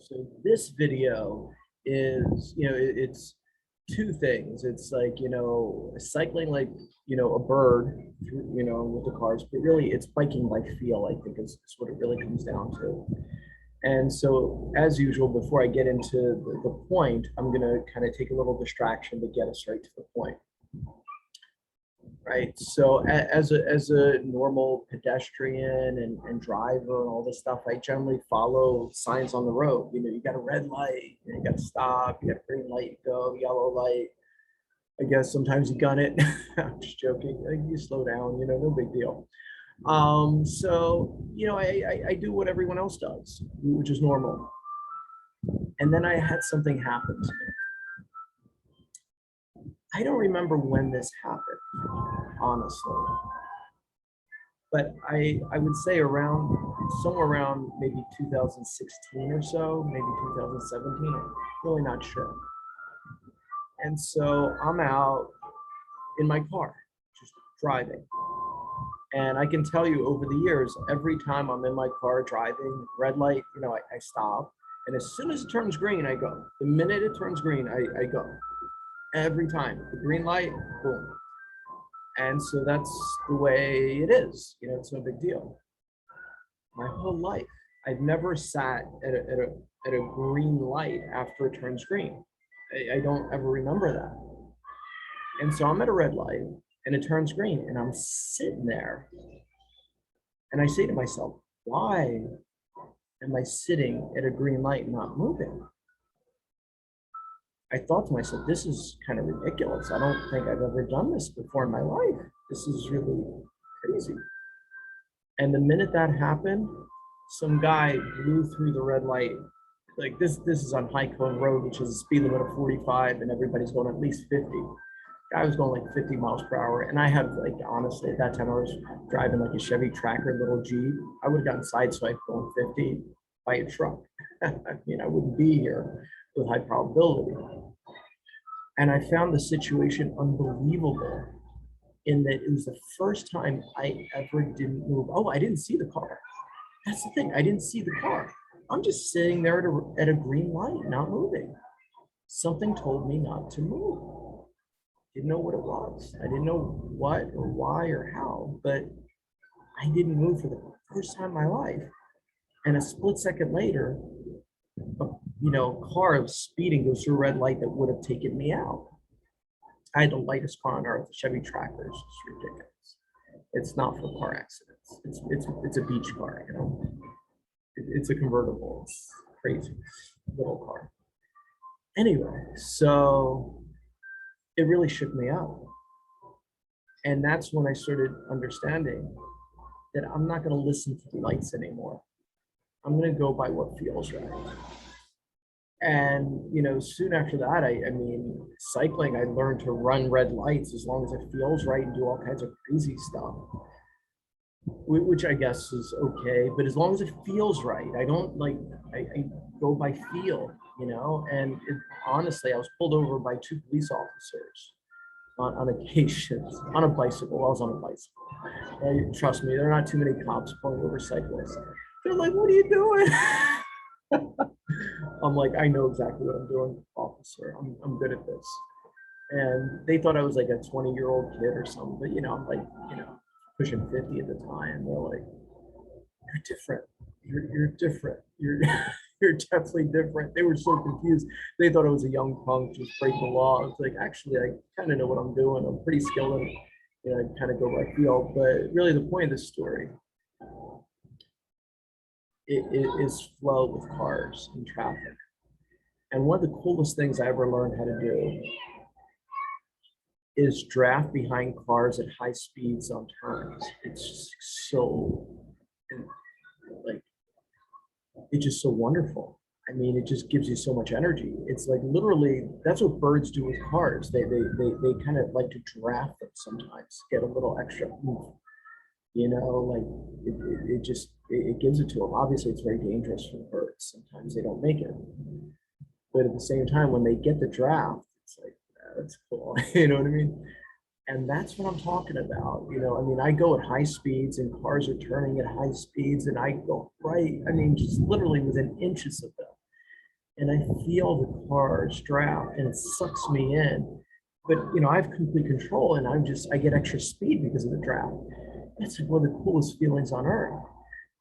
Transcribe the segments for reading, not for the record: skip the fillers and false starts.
So this video is, it's two things. It's like, cycling like, a bird, with the cars, but really it's biking by feel, I think is what it really comes down to. And so as usual, before I get into the point, I'm going to kind of take a little distraction to get us right to the point. Right. So as a normal pedestrian and driver and all this stuff, I generally follow signs on the road. You got a red light, you got to stop, you got a green light, you go, yellow light. I guess sometimes you gun it. I'm just joking. Like, you slow down, no big deal. So, I do what everyone else does, which is normal. And then I had something happen to me. I don't remember when this happened, honestly. But I would say somewhere around maybe 2016 or so, maybe 2017, I'm really not sure. And so I'm out in my car, just driving. And I can tell you over the years, every time I'm in my car driving, red light, I stop. And as soon as it turns green, I go. The minute it turns green, I go. Every time. The green light, boom. And so that's the way it is. It's no big deal. My whole life, I've never sat at a green light after it turns green. I don't ever remember that. And so I'm at a red light and it turns green and I'm sitting there. And I say to myself, why am I sitting at a green light and not moving? I thought to myself, this is kind of ridiculous. I don't think I've ever done this before in my life. This is really crazy. And the minute that happened, some guy blew through the red light. Like this is on High Cone Road, which is a speed limit of 45, and everybody's going at least 50. Guy was going like 50 miles per hour. And I had, like, honestly, at that time I was driving like a Chevy Tracker little Jeep. I would have gotten sideswiped going 50 by a truck. I mean, I wouldn't be here with high probability. And I found the situation unbelievable in that it was the first time I ever didn't move. Oh, I didn't see the car. That's the thing. I didn't see the car. I'm just sitting there at a green light, not moving. Something told me not to move. Didn't know what it was. I didn't know what or why or how, but I didn't move for the first time in my life. And a split second later, a car speeding goes through a red light that would have taken me out. I had the lightest car on earth, the Chevy Tracker. It's just ridiculous. It's not for car accidents. It's a beach car, It's a convertible. It's crazy little car. Anyway, so it really shook me up. And that's when I started understanding that I'm not going to listen to the lights anymore. I'm going to go by what feels right. And, soon after that, I mean, cycling, I learned to run red lights as long as it feels right and do all kinds of crazy stuff, which I guess is okay. But as long as it feels right, I don't I go by feel, and honestly, I was pulled over by two police officers on occasion on a bicycle. I was on a bicycle. And trust me, there are not too many cops pulling over cyclists. They're like, what are you doing? I'm like, I know exactly what I'm doing, officer. I'm good at this. And they thought I was like a 20-year-old kid or something, but I'm like, pushing 50 at the time. They're like, you're different. You're different. You're you're definitely different. They were so confused. They thought I was a young punk just breaking the law. It's like, actually, I kind of know what I'm doing. I'm pretty skilled in, I kind of go by feel. But really, the point of this story is flow with cars and traffic. And one of the coolest things I ever learned how to do is draft behind cars at high speeds on turns. It's just so, it's just so wonderful. I mean, it just gives you so much energy. It's like literally, that's what birds do with cars. They kind of like to draft them sometimes, get a little extra oomph. It gives it to them. Obviously, it's very dangerous for birds. Sometimes they don't make it. But at the same time, when they get the draft, it's like, that's cool. You know what I mean? And that's what I'm talking about. I go at high speeds and cars are turning at high speeds and I go right. I mean, just literally within inches of them. and I feel the car's draft and it sucks me in. But you know, I have complete control and I get extra speed because of the draft. It's like one of the coolest feelings on earth.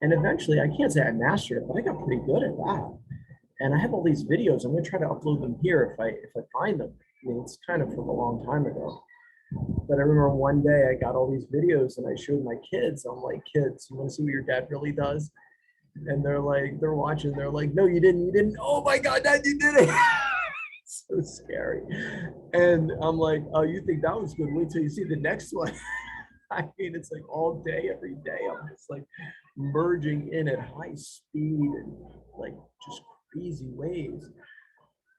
And eventually, I can't say I mastered it, but I got pretty good at that. And I have all these videos. I'm gonna try to upload them here if I find them. I mean, it's kind of from a long time ago. But I remember one day I got all these videos and I showed my kids. I'm like, kids, you want to see what your dad really does? And they're watching. They're like, no, you didn't. Oh my God, Dad, you did it. So scary. And I'm like, oh, you think that was good? Wait till you see the next one. I mean, it's like all day, every day. I'm just like merging in at high speed and like just crazy ways.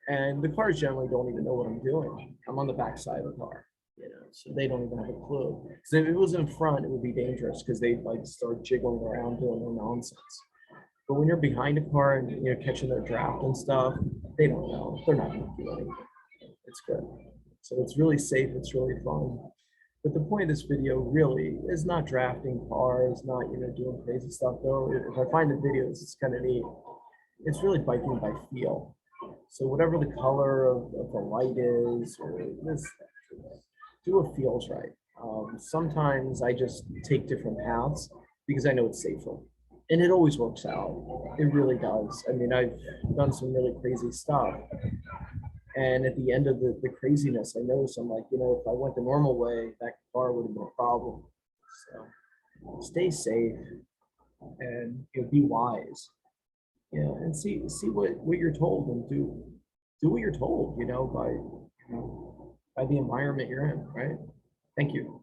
And the cars generally don't even know what I'm doing. I'm on the back side of the car, you know, so they don't even have a clue. So if it was in front, it would be dangerous because they'd like start jiggling around doing their nonsense. But when you're behind a car and you're catching their draft and stuff, they don't know. They're not going to do anything. It's good. So it's really safe. It's really fun. But the point of this video really is not drafting cars, not, you know, doing crazy stuff. Though if I find the videos, it's kind of neat. It's really biking by feel. So whatever the color of the light is, or this, do what feels right. Sometimes I just take different paths because I know it's safer. And it always works out. It really does. I mean, I've done some really crazy stuff. And at the end of the craziness, I noticed I'm like, you know, if I went the normal way, that car would have been a problem. So stay safe and, you know, be wise. Yeah, and see what you're told and do what you're told, you know, by the environment you're in, right? Thank you.